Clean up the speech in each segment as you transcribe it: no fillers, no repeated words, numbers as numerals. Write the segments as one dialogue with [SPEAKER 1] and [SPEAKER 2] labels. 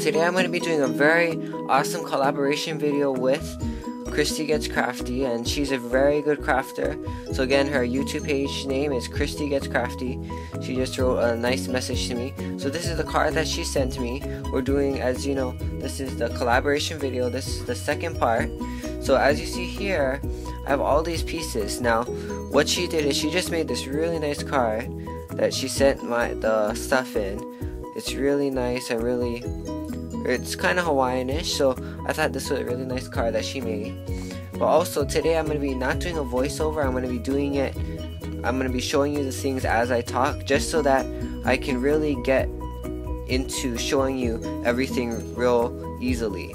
[SPEAKER 1] today I'm going to be doing a very awesome collaboration video with Christy Gets Crafty, and she's a very good crafter. So again, her YouTube page name is Christy Gets Crafty. She just wrote a nice message to me. So this is the card that she sent me. We're doing, as you know, this is the collaboration video. This is the second part. So as you see here, I have all these pieces. Now what she did is she just made this really nice card that she sent the stuff in. It's really nice and it's kind of Hawaiian-ish, so I thought this was a really nice card that she made. But also today I'm going to be not doing a voiceover. I'm going to be showing you the things as I talk, just so that I can really get into showing you everything real easily.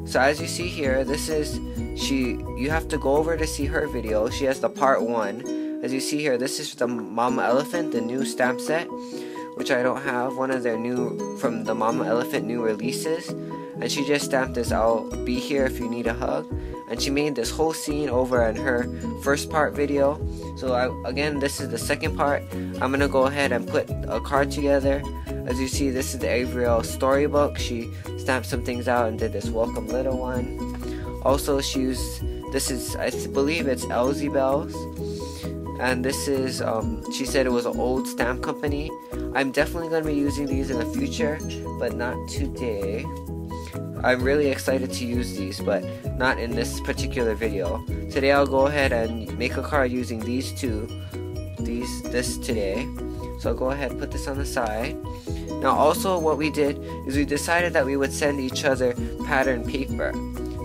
[SPEAKER 1] So as you see here, this is you have to go over to see her video. She has the part 1. As you see here, this is the Mama Elephant, the new stamp set, which I don't have, one of their from the Mama Elephant new releases. And she just stamped this, "I'll be here if you need a hug." And she made this whole scene over in her first part video. So again, this is the second part. I'm gonna go ahead and put a card together. As you see, this is the Avriel storybook. She stamped some things out and did this welcome little one. Also, this is, I believe it's Elsie Bells. And this is, she said it was an old stamp company. I'm definitely going to be using these in the future, but not today. I'm really excited to use these, but not in this particular video. Today I'll go ahead and make a card using these two. This today. So I'll go ahead and put this on the side. Now also what we did is we decided that we would send each other pattern paper.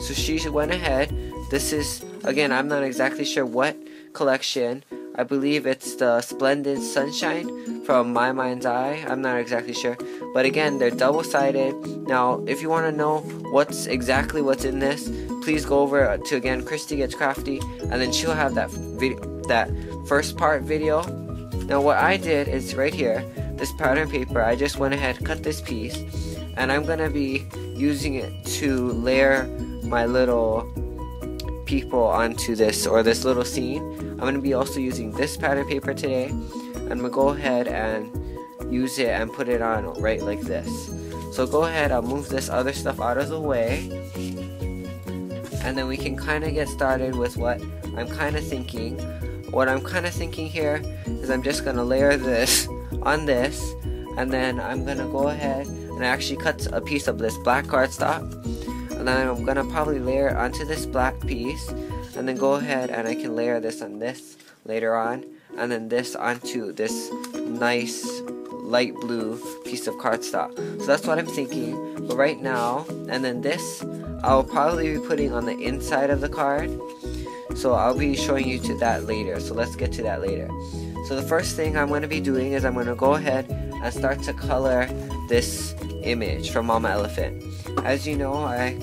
[SPEAKER 1] So she went ahead. This is, again, I'm not exactly sure what collection. I believe it's the Splendid Sunshine from My Mind's Eye. I'm not exactly sure. But again, they're double-sided. Now, if you want to know what's in this, please go over to, again, Christy Gets Crafty, and then she'll have that first part video. Now, what I did is right here, this pattern paper, I just went ahead, cut this piece, and I'm going to be using it to layer my little people onto this, or this little scene. I'm going to be also using this pattern paper today. I'm going to go ahead and use it and put it on right like this. So go ahead, I'll move this other stuff out of the way, and then we can kind of get started with what I'm kind of thinking. What I'm kind of thinking here is I'm just going to layer this on this, and then I'm going to go ahead and actually cut a piece of this black cardstock, and then I'm going to probably layer it onto this black piece, and then go ahead and I can layer this on this later on, and then this onto this nice light blue piece of cardstock. So that's what I'm thinking. But right now, and then this I'll probably be putting on the inside of the card. So I'll be showing you to that later. So let's get to that later. So the first thing I'm going to be doing is I'm going to go ahead and start to color this image from Mama Elephant. As you know, I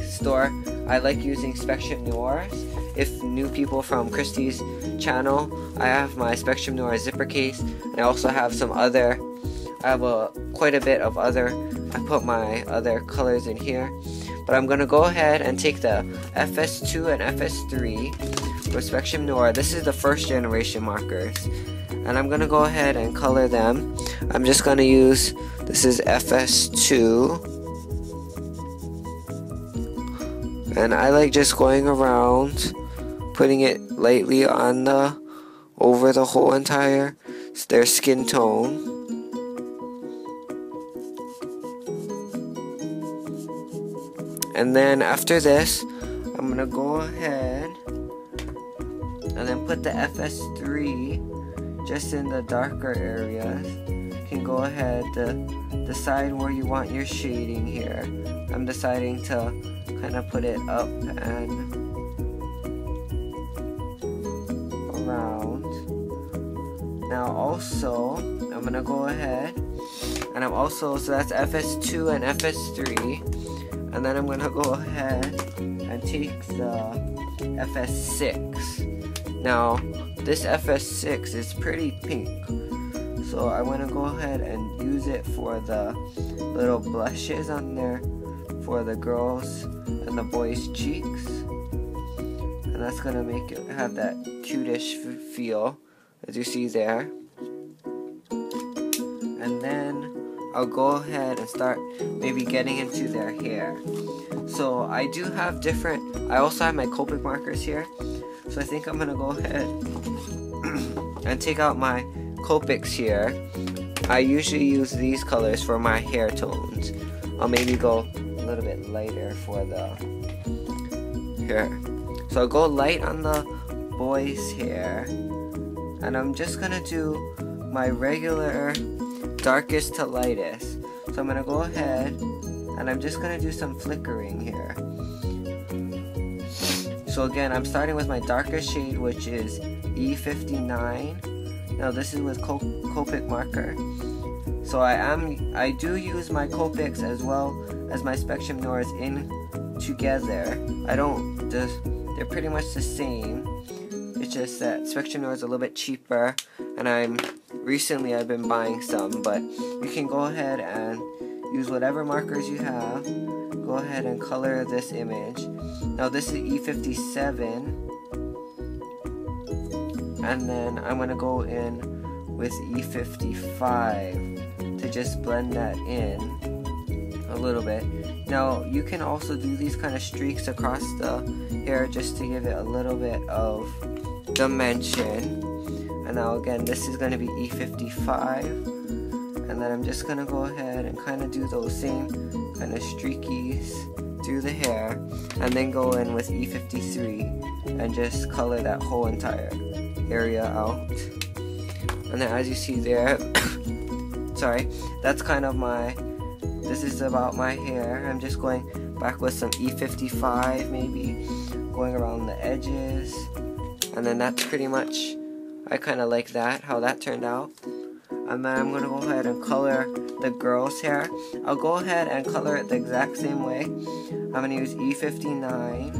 [SPEAKER 1] like using Spectrum Noirs. If new people from Christy's channel, I have my Spectrum Noir zipper case, and I also have quite a bit of I put my other colors in here. But I'm going to go ahead and take the FS2 and FS3 for Spectrum Noir. This is the first generation markers, and I'm going to go ahead and color them. I'm just going to use, this is FS2, and I like just going around, putting it lightly on over the whole entire their skin tone. And then after this, I'm gonna go ahead and then put the FS3 just in the darker areas. You can go ahead to decide where you want your shading here. I'm deciding to kind of put it up and around. Now also, I'm gonna go ahead and so that's FS2 and FS3. And then I'm going to go ahead and take the FS6. Now, this FS6 is pretty pink. So I want to go ahead and use it for the little blushes on there for the girls and the boys' cheeks. And that's going to make it have that cutish feel, as you see there. And then I'll go ahead and start maybe getting into their hair. So I do have different, I also have my Copic markers here. So I think I'm gonna go ahead and take out my Copics here. I usually use these colors for my hair tones. I'll maybe go a little bit lighter for the hair. So I'll go light on the boy's hair, and I'm just gonna do my regular darkest to lightest. So I'm gonna go ahead and I'm just gonna do some flickering here. So again, I'm starting with my darkest shade, which is E59. Now this is with Copic marker. So I do use my Copics as well as my Spectrum Noirs in together. They're pretty much the same. It's just that Spectrum Noir is a little bit cheaper, and recently I've been buying some, but you can go ahead and use whatever markers you have. Go ahead and color this image. Now this is E57, and then I'm gonna go in with E55 to just blend that in a little bit. Now you can also do these kind of streaks across the hair just to give it a little bit of dimension. And now again, this is going to be E55, and then I'm just going to go ahead and kind of do those same kind of streakies through the hair, and then go in with E53 and just color that whole entire area out. And then as you see there, sorry, that's kind of this is about my hair. I'm just going back with some E55 maybe, going around the edges, and then that's pretty much, I kind of like that, how that turned out. And then I'm going to go ahead and color the girl's hair. I'll go ahead and color it the exact same way. I'm going to use E59.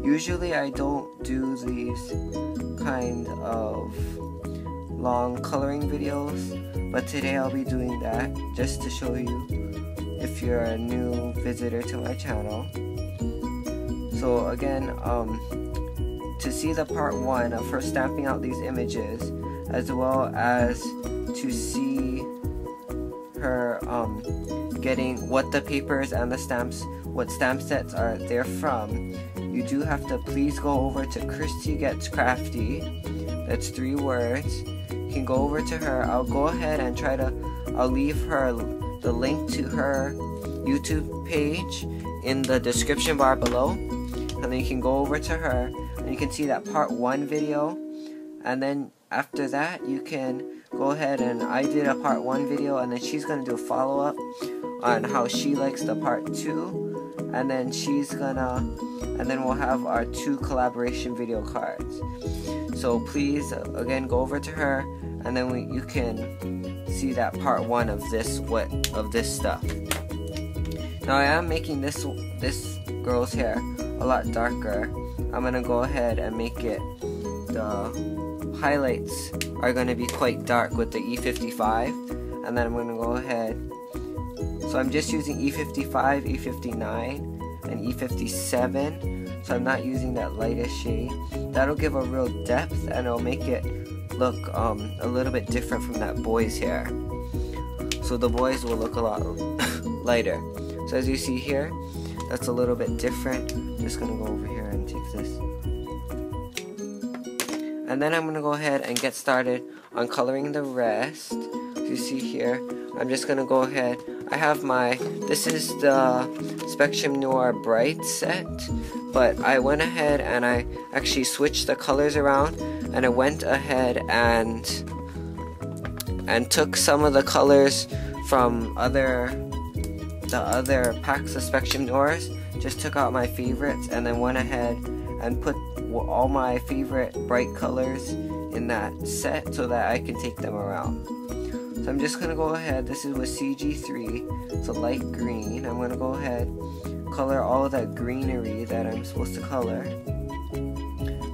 [SPEAKER 1] Usually I don't do these kind of long coloring videos, but today I'll be doing that just to show you if you're a new visitor to my channel. So again, to see the part 1 of her stamping out these images, as well as to see her getting what the papers and the stamps, what stamp sets are they're from, you do have to please go over to Christy Gets Crafty. That's 3 words. You can go over to her. I'll go ahead and I'll leave her the link to her YouTube page in the description bar below, and then you can go over to her and you can see that part 1 video, and then after that you can go ahead and I did a part 1 video, and then she's gonna do a follow-up on how she likes the part 2, and then we'll have our 2 collaboration video cards. So please again go over to her, and then you can see that part 1 of this stuff. Now I am making this girl's hair a lot darker. I'm gonna go ahead and make it, the highlights are gonna be quite dark with the E55, and then I'm gonna go ahead. So I'm just using E55, E59, and E57. So I'm not using that lightest shade. That'll give a real depth, and it'll make it look a little bit different from that boy's hair. So the boys will look a lot lighter. So as you see here, that's a little bit different. I'm just gonna go over here and take this. And then I'm gonna go ahead and get started on coloring the rest. As you see here, I'm just gonna go ahead. I have this is the Spectrum Noir Bright set, but I went ahead and I actually switched the colors around, and I went ahead and took some of the colors from the other packs of Spectrum Noirs, just took out my favorites, and then went ahead and put all my favorite bright colors in that set so that I can take them around. So I'm just gonna go ahead, this is with CG3, it's a light green. I'm gonna go ahead, color all of that greenery that I'm supposed to color.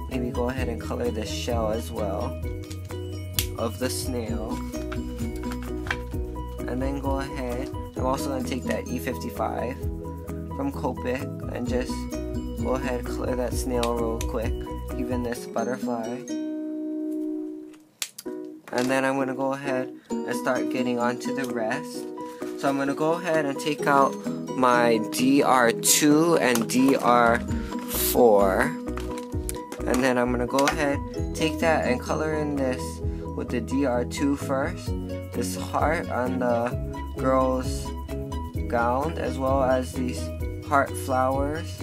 [SPEAKER 1] Maybe go ahead and color the shell as well of the snail. And then go ahead, I'm also gonna take that E55 from Copic and just go ahead, color that snail real quick, even this butterfly. and then I'm going to go ahead and start getting onto the rest. So I'm going to go ahead and take out my DR2 and DR4, and then I'm going to go ahead, take that and color in this with the DR2 first, this heart on the girl's gown, as well as these heart flowers.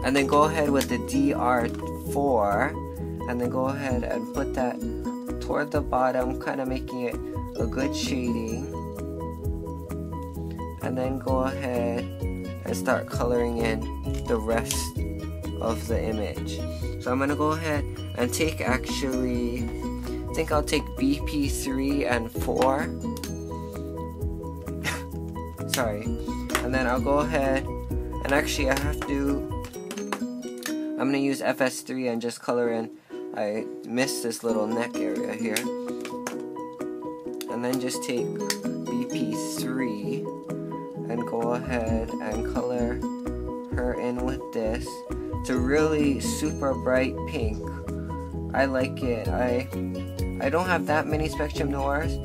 [SPEAKER 1] And then go ahead with the DR4, and then go ahead and put that toward the bottom, kind of making it a good shading. And then go ahead and start coloring in the rest of the image. So I'm going to go ahead and take, actually, I think I'll take BP3 and 4. Sorry. And then I'll go ahead, and actually I'm going to use FS3 and just color in. I missed this little neck area here. And then just take BP3 and go ahead and color her in with this. It's a really super bright pink. I like it. I don't have that many Spectrum Noirs,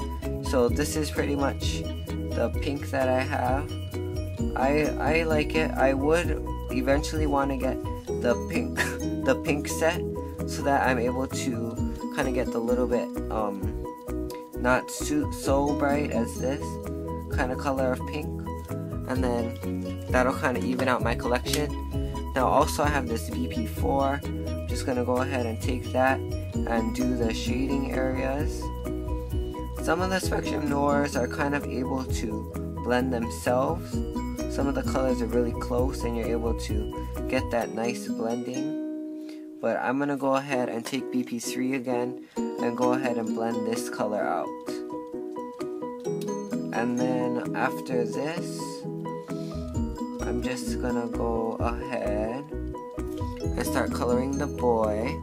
[SPEAKER 1] so this is pretty much the pink that I have. I like it. I would eventually want to get the pink set, so that I'm able to kind of get the little bit not so bright as this kind of color of pink, and then that'll kind of even out my collection. Now also I have this BP4. I'm just gonna go ahead and take that and do the shading areas. Some of the Spectrum Noirs are kind of able to blend themselves. Some of the colors are really close and you're able to get that nice blending. But I'm going to go ahead and take BP3 again and go ahead and blend this color out. And then after this, I'm just going to go ahead and start coloring the boy.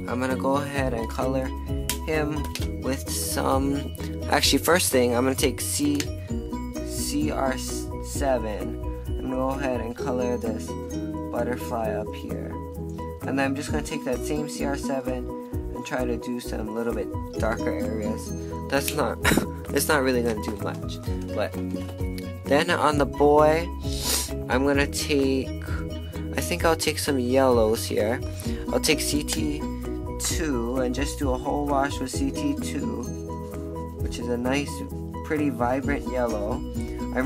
[SPEAKER 1] I'm going to go ahead and color him with some, actually first thing, I'm going to take CR7. I'm going to go ahead and color this butterfly up here. And then I'm just going to take that same CR7 and try to do some little bit darker areas. That's not, it's not really going to do much. But then on the boy, I'm going to take, I think I'll take some yellows here. I'll take CT2 and just do a whole wash with CT2, which is a nice, pretty vibrant yellow. I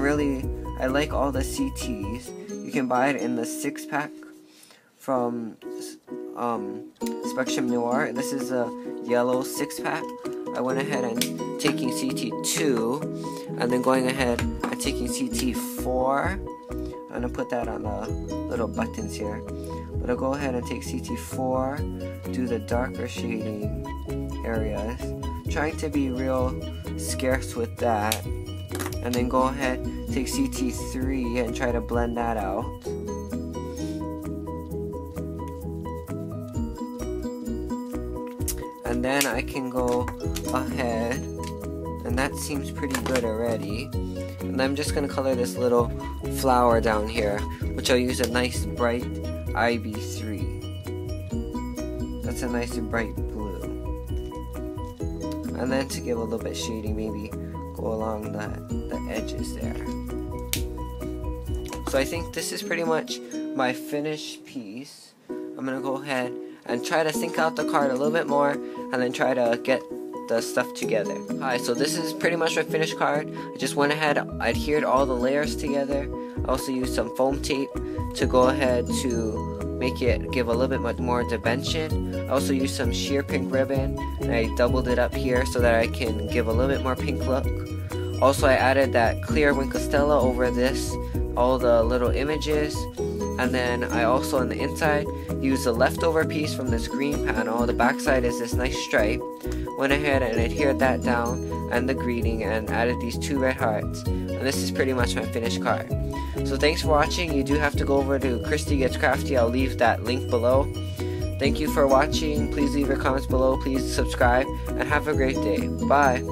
[SPEAKER 1] like all the CTs. You can buy it in the 6-pack from Spectrum Noir. This is a yellow 6-pack. I went ahead and taking CT2 and then going ahead and taking CT4. I'm going to put that on the little buttons here. But I'll go ahead and take CT4, do the darker shading areas. Trying to be real scarce with that. And then go ahead, take CT3 and try to blend that out. And then I can go ahead, and that seems pretty good already. And I'm just going to color this little flower down here, which I'll use a nice bright IB3. That's a nice bright blue. And then to give a little bit shading, maybe go along the edges there. So I think this is pretty much my finished piece. I'm going to go ahead and try to think out the card a little bit more and then try to get the stuff together. Hi, so this is pretty much my finished card. I just went ahead, adhered all the layers together. I also used some foam tape to go ahead to make it give a little bit more dimension. I also used some sheer pink ribbon and I doubled it up here so that I can give a little bit more pink look. Also I added that clear Winkostella over this, all the little images. And then I also on the inside used the leftover piece from this green panel. The backside is this nice stripe. Went ahead and adhered that down and the greeting and added these 2 red hearts. And this is pretty much my finished card. So thanks for watching. You do have to go over to Christy Gets Crafty. I'll leave that link below. Thank you for watching. Please leave your comments below. Please subscribe and have a great day. Bye.